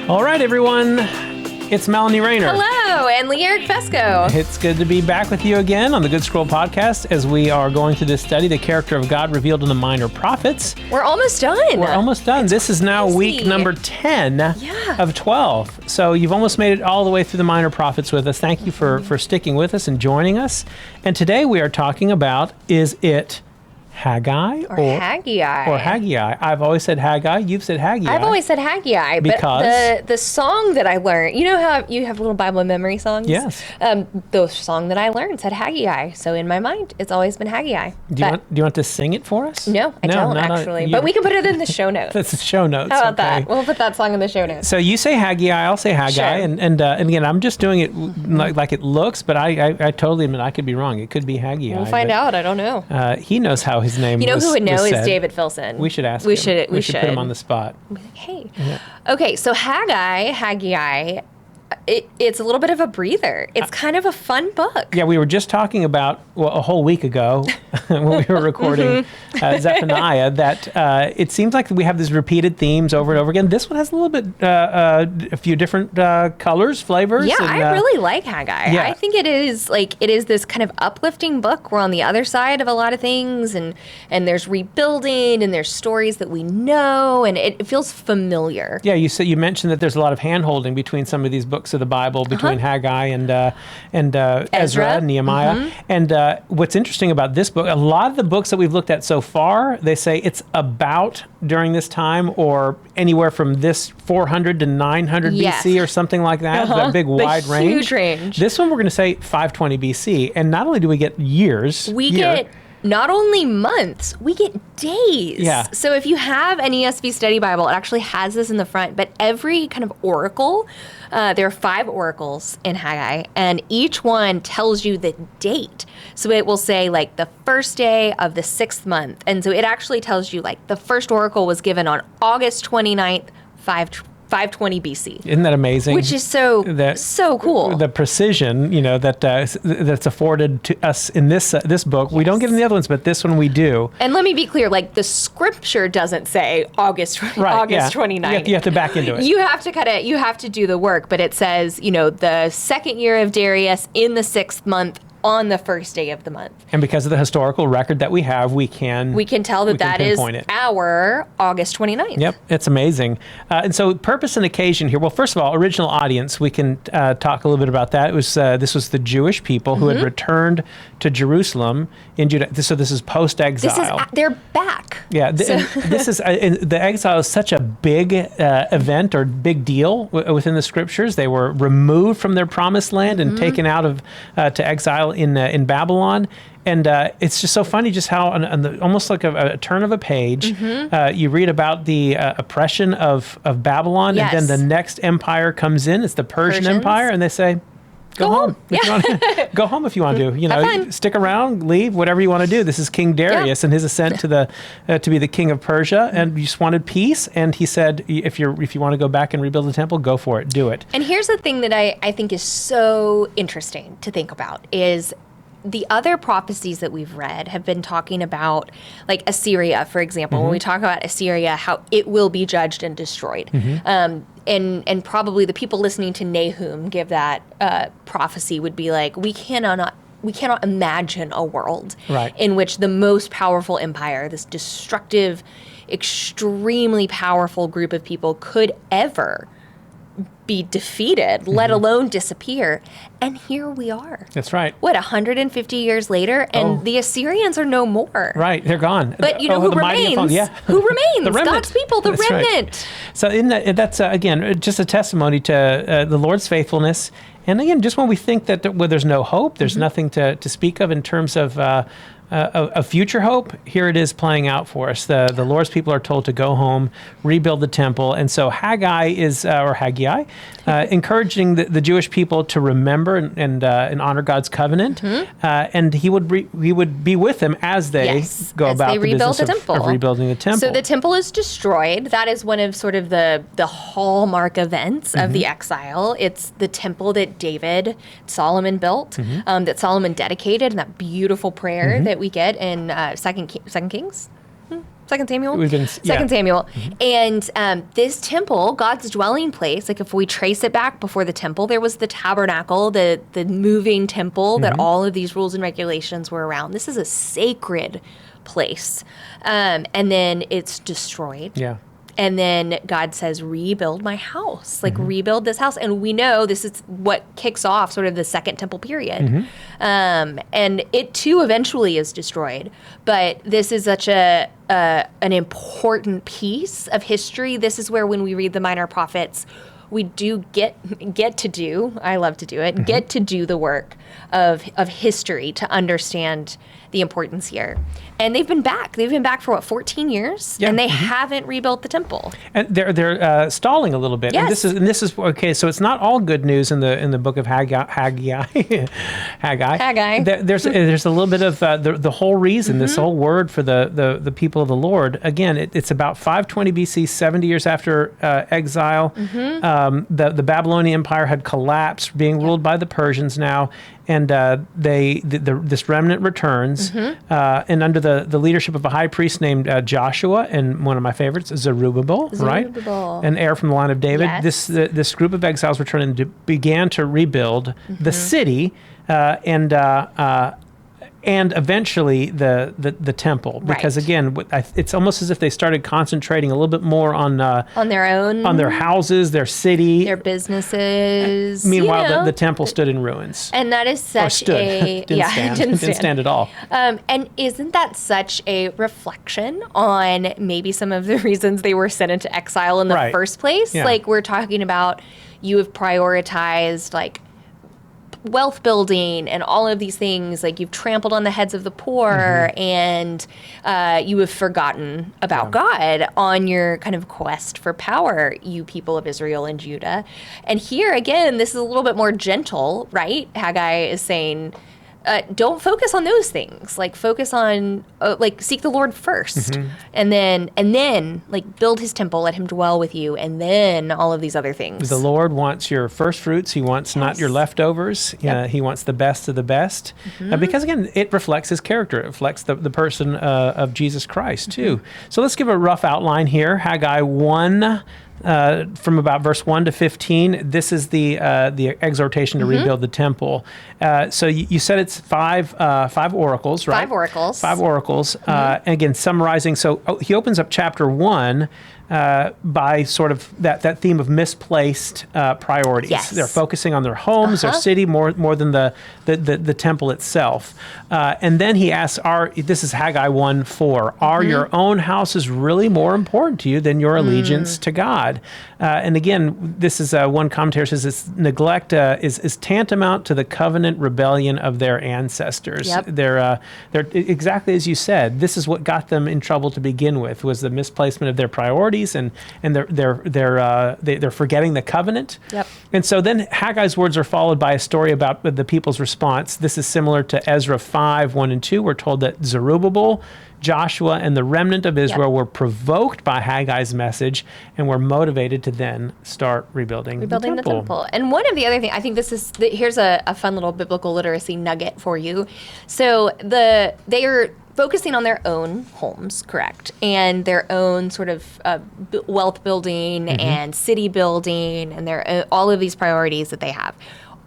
All right, everyone. It's Melanie Rayner. Hello, and Lee Eric Fesko. It's good to be back with you again on the Good Scroll podcast as we are going through this study, the character of God revealed in the minor prophets. We're almost done. This is now week number 10 of 12. So you've almost made it all the way through the minor prophets with us. Thank you for sticking with us and joining us. And today we are talking about, is it Haggai or Haggai? Or Haggai. I've always said Haggai. You've said Haggai. I've always said Haggai. Because? But the song that I learned, you know how you have little Bible memory songs? Yes. The song that I learned said Haggai. So in my mind, it's always been Haggai. Do you want to sing it for us? No, I don't actually. But we can put it in the show notes. That's the show notes. How about that? We'll put that song in the show notes. So you say Haggai, I'll say Haggai. Sure. And again, I'm just doing it like it looks, but I totally admit I could be wrong. It could be Haggai. We'll find out. I don't know. He knows how his name was. You know who would know is said. David Filson. We should ask him. We should put him on the spot. Hey. Yeah. Okay, so Haggai, it's a little bit of a breather. It's kind of a fun book. Yeah, we were just talking about, a whole week ago when we were recording Zephaniah, that it seems like we have these repeated themes over and over again. This one has a little bit, a few different colors, flavors. Yeah, I really like Haggai. Yeah. I think it is this kind of uplifting book. We're on the other side of a lot of things, and there's rebuilding, and there's stories that we know, and it feels familiar. Yeah, you mentioned that there's a lot of hand-holding between some of these books of the Bible, between Haggai and Ezra and Nehemiah. Mm-hmm. And what's interesting about this book, a lot of the books that we've looked at so far, they say it's about during this time or anywhere from this 400 to 900 BC or something like that. That big wide range. Huge range. This one we're going to say 520 BC. And not only do we get years. We get not only months, we get days. Yeah. So if you have an ESV study Bible, it actually has this in the front, but every kind of oracle, there are 5 oracles in Haggai, and each one tells you the date. So it will say the first day of the 6th month. And so it actually tells you the first oracle was given on August 29th, 520 BC. Isn't that amazing? Which is so cool. The precision, that's afforded to us in this book. Yes. We don't get in the other ones, but this one we do. And let me be clear, the scripture doesn't say August 29th. You have to back into it. You have to do the work, but it says, the second year of Darius in the 6th month on the first day of the month. And because of the historical record that we have, we can tell that is our August 29th. Yep, it's amazing. And so purpose and occasion here. Well, first of all, original audience, we can talk a little bit about that. It was this was the Jewish people who had returned to Jerusalem in Judah. So this is post-exile. They're back. Yeah, this is the exile is such a big event or big deal within the scriptures. They were removed from their promised land and taken out of to exile in Babylon. And it's just so funny just how, almost like a turn of a page, you read about the oppression of Babylon, and then the next empire comes in. It's the Persian Empire, and they say, go home. Go home if you want to. Stick around, leave, whatever you want to do. This is King Darius and his ascent to be the king of Persia, and you just wanted peace. And he said, if you want to go back and rebuild the temple, go for it. Do it. And here's the thing that I think is so interesting to think about is the other prophecies that we've read have been talking about, Assyria, for example. When we talk about Assyria, how it will be judged and destroyed. And probably the people listening to Nahum give that prophecy would be we cannot imagine a world in which the most powerful empire, this destructive, extremely powerful group of people could ever be defeated, let alone disappear. And here we are. That's right. 150 years later, and the Assyrians are no more. Right, they're gone. But who remains? Who remains? The remnant. God's people, the That's remnant. Right. So that's, again, just a testimony to the Lord's faithfulness. And again, just when we think that there's no hope, there's nothing to speak of in terms of a future hope, here it is playing out for us. The Lord's people are told to go home, rebuild the temple. And so Haggai is, or Haggai, encouraging the Jewish people to remember and honor God's covenant. And he would be with them as they go about the business of rebuilding the temple. So the temple is destroyed. That is one of sort of the hallmark events of the exile. It's the temple that Solomon built, that Solomon dedicated, and that beautiful prayer that we get in Second Kings. Second Samuel? We've been, Second Samuel. And this temple, God's dwelling place, like if we trace it back before the temple, there was the tabernacle, the moving temple that all of these rules and regulations were around. This is a sacred place. And then it's destroyed. Yeah. And then God says, rebuild my house, like rebuild this house. And we know this is what kicks off sort of the Second Temple period. And it too eventually is destroyed. But this is such an important piece of history. This is where when we read the Minor Prophets, we do get to do, I love to do it, get to do the work of history to understand the importance here. And they've been back. They've been back for 14 years, and they haven't rebuilt the temple. And they're stalling a little bit. Yes. And this is okay. So it's not all good news in the book of Haggai. Haggai. There's a little bit of the whole reason, this whole word for the people of the Lord. Again, it's about 520 BC, 70 years after exile. The Babylonian Empire had collapsed, being ruled by the Persians now. And this remnant returns, and under the leadership of a high priest named Joshua, and one of my favorites, Zerubbabel, right? An heir from the line of David. Yes. This group of exiles returned and began to rebuild the city, and eventually the temple, because again, it's almost as if they started concentrating a little bit more on their own, on their houses, their city, their businesses. Meanwhile, the temple stood in ruins, and that is such a didn't stand at all. And isn't that such a reflection on maybe some of the reasons they were sent into exile in the first place? Yeah. Like we're talking about, you have prioritized like wealth building and all of these things, like you've trampled on the heads of the poor, and you have forgotten about God on your kind of quest for power, you people of Israel and Judah. And here again, this is a little bit more gentle, right? Haggai is saying, don't focus on those things. Like focus on, like seek the Lord first, and then like build His temple, let Him dwell with you, and then all of these other things. The Lord wants your first fruits. He wants not your leftovers. He wants the best of the best, because again, it reflects His character. It reflects the person of Jesus Christ too. So let's give a rough outline here. Haggai 1. From about verse 1 to 15, this is the exhortation to rebuild the temple. So you said it's five oracles, right? Five oracles. Again, summarizing. So he opens up chapter 1 by sort of that theme of misplaced priorities. Yes. They're focusing on their homes, their city, more than the temple itself. And then he asks, this is Haggai 1:4, are your own houses really more important to you than your allegiance to God? And again, this is one commentator says this neglect is tantamount to the covenant rebellion of their ancestors. Yep. They're exactly as you said. This is what got them in trouble to begin with, was the misplacement of their priorities, and they're forgetting the covenant. Yep. And so then Haggai's words are followed by a story about the people's response. This is similar to Ezra 5:1 and 2. We're told that Zerubbabel, Joshua, and the remnant of Israel were provoked by Haggai's message and were motivated to then start rebuilding the temple. And one of the other things, I think here's a fun little biblical literacy nugget for you. So they are focusing on their own homes, correct, and their own sort of wealth building and city building, and their all of these priorities that they have.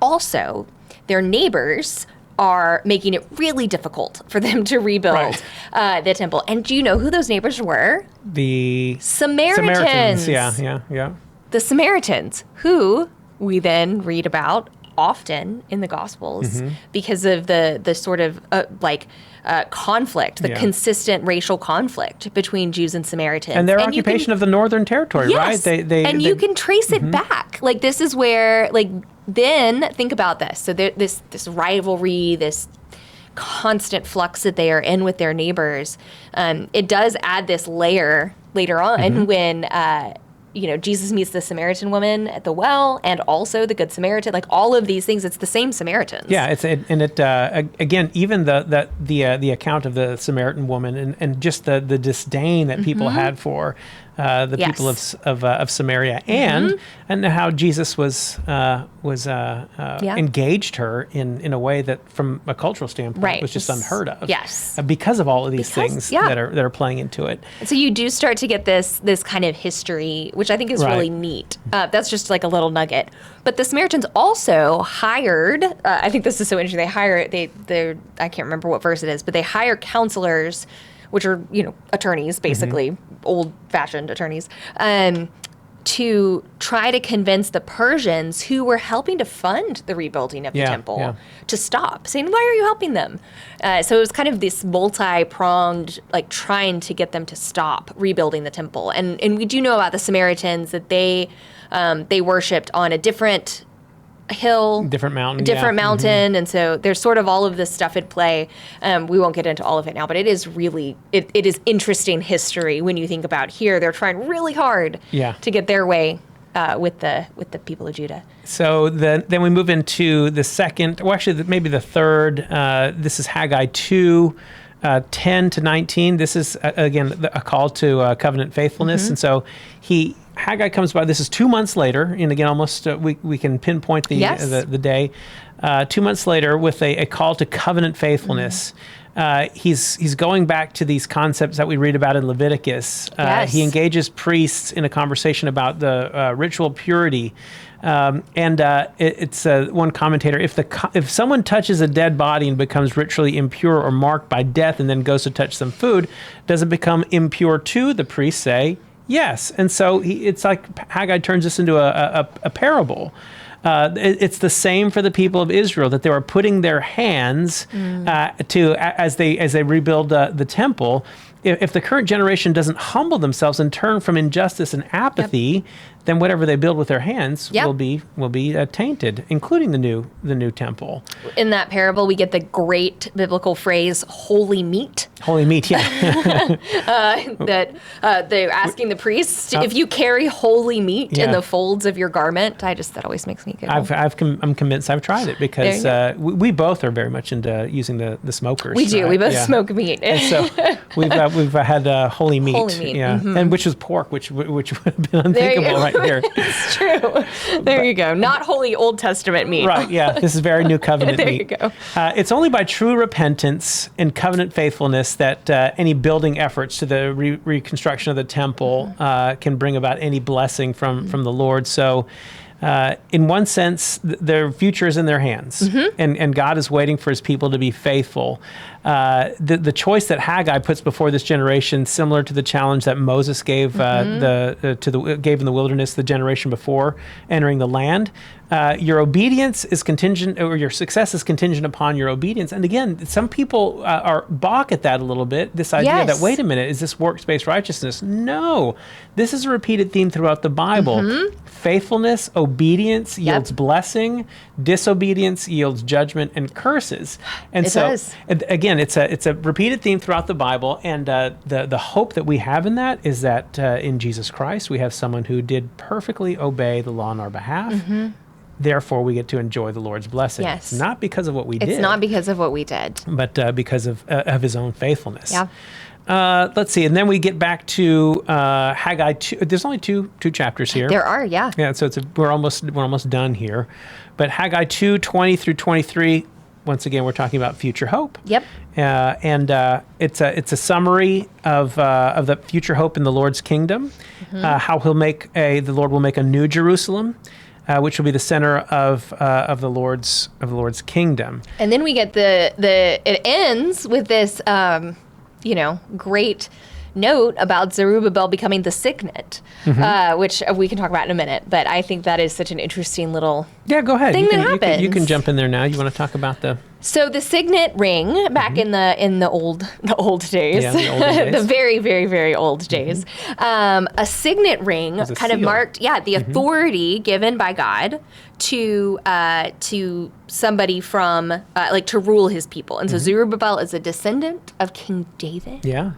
Also, their neighbors are making it really difficult for them to rebuild the temple. And do you know who those neighbors were? The Samaritans. Yeah. The Samaritans, who we then read about often in the Gospels because of the sort of conflict, the consistent racial conflict between Jews and Samaritans. And their occupation of the northern territory, right? You can trace it back. Like this is where, then think about this. So this rivalry, this constant flux that they are in with their neighbors, it does add this layer later on when Jesus meets the Samaritan woman at the well, and also the Good Samaritan. Like all of these things, it's the same Samaritans. Yeah, again, even the account of the Samaritan woman and just the disdain that people had for the Yes. people of Samaria, and how Jesus was engaged her in a way that, from a cultural standpoint, Right. was just unheard of. Yes. Because of all of these Because- things yeah. that are playing into it. So you do start to get this kind of history, which I think is Right. really neat. That's just like a little nugget. But the Samaritans also hired. I think this is so interesting. They I can't remember what verse it is, but they hire counselors, which are attorneys, basically old-fashioned attorneys, to try to convince the Persians who were helping to fund the rebuilding of the temple to stop, saying, "Why are you helping them?" So it was kind of this multi-pronged, like trying to get them to stop rebuilding the temple. And we do know about the Samaritans that they worshipped on a different hill, Different mountain. and so there's sort of all of this stuff at play. We won't get into all of it now, but it is really it is interesting history when you think about here. They're trying really hard to get their way with the people of Judah. So then we move into the second, well, actually maybe the third. This is Haggai 2. 10 to 19. This is again a call to covenant faithfulness, and so Haggai comes by. This is 2 months later, and again, almost we can pinpoint the day. 2 months later, with a call to covenant faithfulness. He's going back to these concepts that we read about in Leviticus. He engages priests in a conversation about the ritual purity. It's one commentator, if someone touches a dead body and becomes ritually impure or marked by death and then goes to touch some food, does it become impure too? The priests say yes. And so it's like Haggai turns this into a parable. It's the same for the people of Israel, that they were putting their hands as they rebuild the temple. If the current generation doesn't humble themselves and turn from injustice and apathy, then whatever they build with their hands will be tainted, including the new temple. In that parable, we get the great biblical phrase "holy meat." Holy meat, yeah. That they're asking the priests if you carry holy meat in the folds of your garment. That always makes me giggle. I'm convinced I've tried it because we both are very much into using the smokers. We do. Right? We both smoke meat. And so we've had holy meat. Holy meat. Yeah, and which was pork, which would have been unthinkable right here. It's true. There you go. Not holy Old Testament meat. Right. Yeah. This is very new covenant there meat. You go. It's only by true repentance and covenant faithfulness that any building efforts to the reconstruction of the temple can bring about any blessing from the Lord. So, in one sense, their future is in their hands, and God is waiting for His people to be faithful. The choice that Haggai puts before this generation, similar to the challenge that Moses gave gave in the wilderness the generation before entering the land. Your obedience is contingent, or your success is contingent upon your obedience. And again, some people balk at that a little bit. This idea that, wait a minute, is this works-based righteousness? No, this is a repeated theme throughout the Bible. Faithfulness, obedience yields blessing. Disobedience yields judgment and curses. And again, it's a repeated theme throughout the Bible. And the hope that we have in that is that in Jesus Christ, we have someone who did perfectly obey the law on our behalf. Therefore, we get to enjoy the Lord's blessing. Yes. Not because of what we did. It's not because of what we did. But because of His own faithfulness. Yeah. Let's see. And then we get back to Haggai 2. There's only two chapters here. There are, yeah. Yeah, so we're almost done here. But Haggai 2, 20 through 23, once again, we're talking about future hope. Yep. And it's a summary of the future hope in the Lord's kingdom, how the Lord will make a new Jerusalem, which will be the center of the Lord's kingdom. And then we get it ends with this great note about Zerubbabel becoming the signet, which we can talk about in a minute. But I think that is such an interesting little go ahead. thing that happens. You can jump in there now. You want to talk about the... So the signet ring back in the old days, the olden days. the very, very, very old days, a signet ring kind of marked the authority given by God to somebody from to rule His people. And so Zerubbabel is a descendant of King David. Yeah.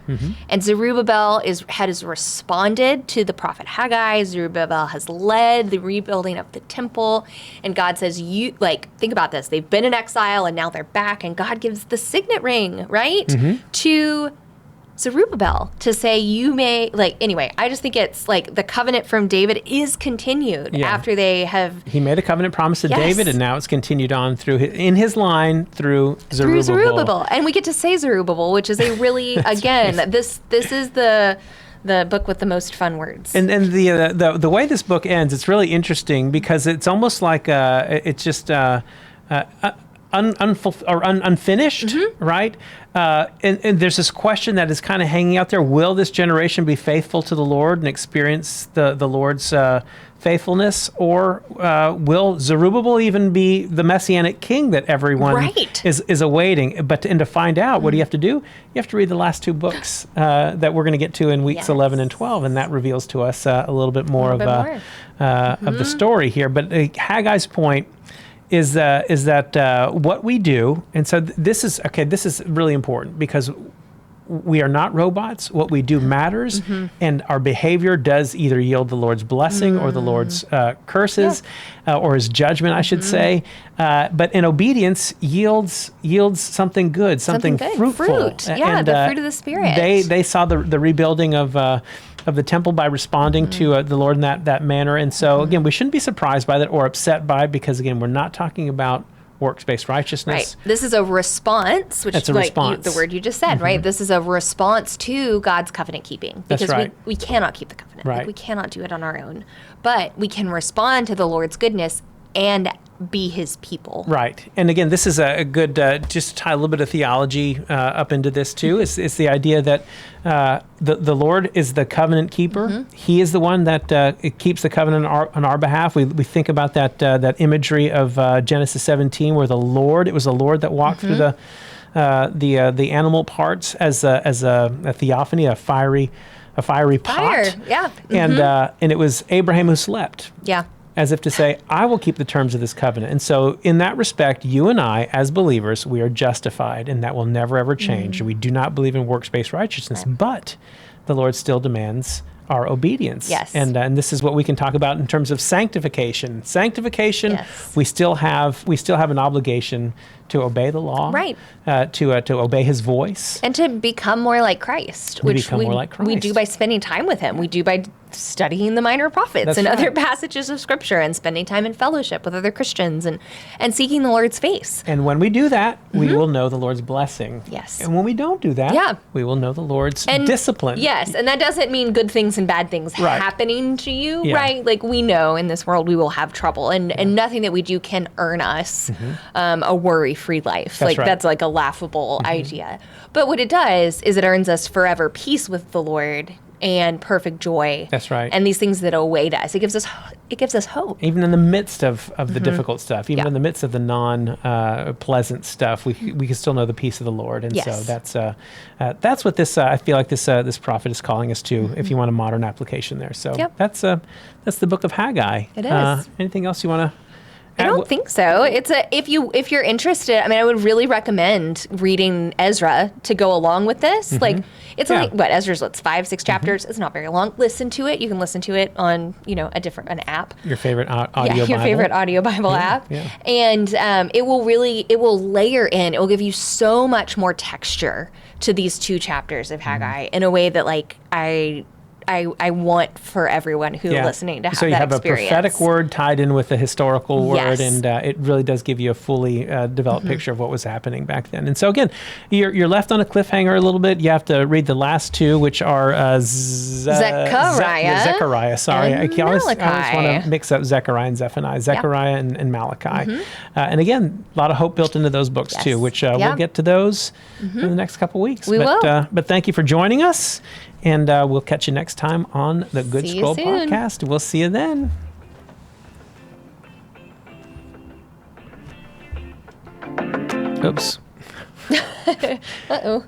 And Zerubbabel has responded to the prophet Haggai. Zerubbabel has led the rebuilding of the temple. And God says, think about this. They've been in exile and now they're back. And God gives the signet ring, right? To Zerubbabel to say you may, like, anyway, I just think it's like the covenant from David is continued after they have. He made a covenant promise to David, and now it's continued on in his line through Zerubbabel. Through Zerubbabel. And we get to say Zerubbabel, which is a really, again, right. This is the book with the most fun words. And the way this book ends, it's really interesting because it's almost like it's just unfinished, right? And there's this question that is kind of hanging out there. Will this generation be faithful to the Lord and experience the Lord's faithfulness? Or will Zerubbabel even be the Messianic king that everyone is awaiting? But to find out, what do you have to do? You have to read the last two books that we're going to get to in weeks 11 and 12, and that reveals to us a little bit more of the story here. But Haggai's point is that what we do, and so this is really important because we are not robots. What we do matters, and our behavior does either yield the Lord's blessing or the Lord's curses, or His judgment, I should say. But in obedience yields something good, something fruitful. Fruit. Yeah, the fruit of the Spirit. They saw the rebuilding of the temple by responding to the Lord in that manner. And so, again, we shouldn't be surprised by that or upset by it because, again, we're not talking about works-based righteousness. Right. This is a response, which is the word you just said, right? This is a response to God's covenant keeping. Because we cannot keep the covenant. Right. Like, we cannot do it on our own. But we can respond to the Lord's goodness and be His people. Right. And again, this is a good, just tie a little bit of theology up into this too. It's the idea that the Lord is the covenant keeper. He is the one that keeps the covenant on our behalf. We think about that imagery of Genesis 17 where it was the Lord that walked through the animal parts as a theophany, a fiery pot. Yeah. And it was Abraham who slept. Yeah. As if to say, I will keep the terms of this covenant. And so in that respect, you and I, as believers, we are justified, and that will never, ever change. We do not believe in works-based righteousness, but the Lord still demands our obedience. Yes. And this is what we can talk about in terms of sanctification. Sanctification, we still have an obligation to obey the law, right? To obey His voice, and to become more like Christ, we do by spending time with Him. We do by studying the minor prophets and other passages of Scripture, and spending time in fellowship with other Christians, and seeking the Lord's face. And when we do that, we will know the Lord's blessing. Yes. And when we don't do that, we will know the Lord's discipline. Yes, and that doesn't mean good things and bad things happening to you, right? Like, we know in this world we will have trouble, and nothing that we do can earn us a worry-free life. That's like a laughable idea. But what it does is it earns us forever peace with the Lord and perfect joy. That's right. And these things that await us. It gives us hope. Even in the midst of the difficult stuff, even in the midst of the non-pleasant stuff, we can still know the peace of the Lord. And so that's what this I feel like this prophet is calling us to, if you want a modern application there. So that's the book of Haggai. It is. Anything else you want to? I don't think so. It's if you're interested, I mean, I would really recommend reading Ezra to go along with this. Like, it's only Ezra's 5-6 chapters. It's not very long. Listen to it. You can listen to it on an app. Your favorite audio Bible. Your favorite audio Bible app. Yeah. And it will layer in. It will give you so much more texture to these 2 chapters of Haggai in a way that I want for everyone who's listening to have that experience. So you have a prophetic word tied in with a historical word, and it really does give you a fully developed picture of what was happening back then. And so again, you're left on a cliffhanger a little bit. You have to read the last 2, which are Zechariah. Sorry, I always want to mix up Zechariah and Zephaniah. Zechariah and Malachi. And again, a lot of hope built into those books too, which we'll get to those in the next couple weeks. We will. But thank you for joining us. And we'll catch you next time on the Good Scroll Podcast. We'll see you then. Oops. Uh-oh.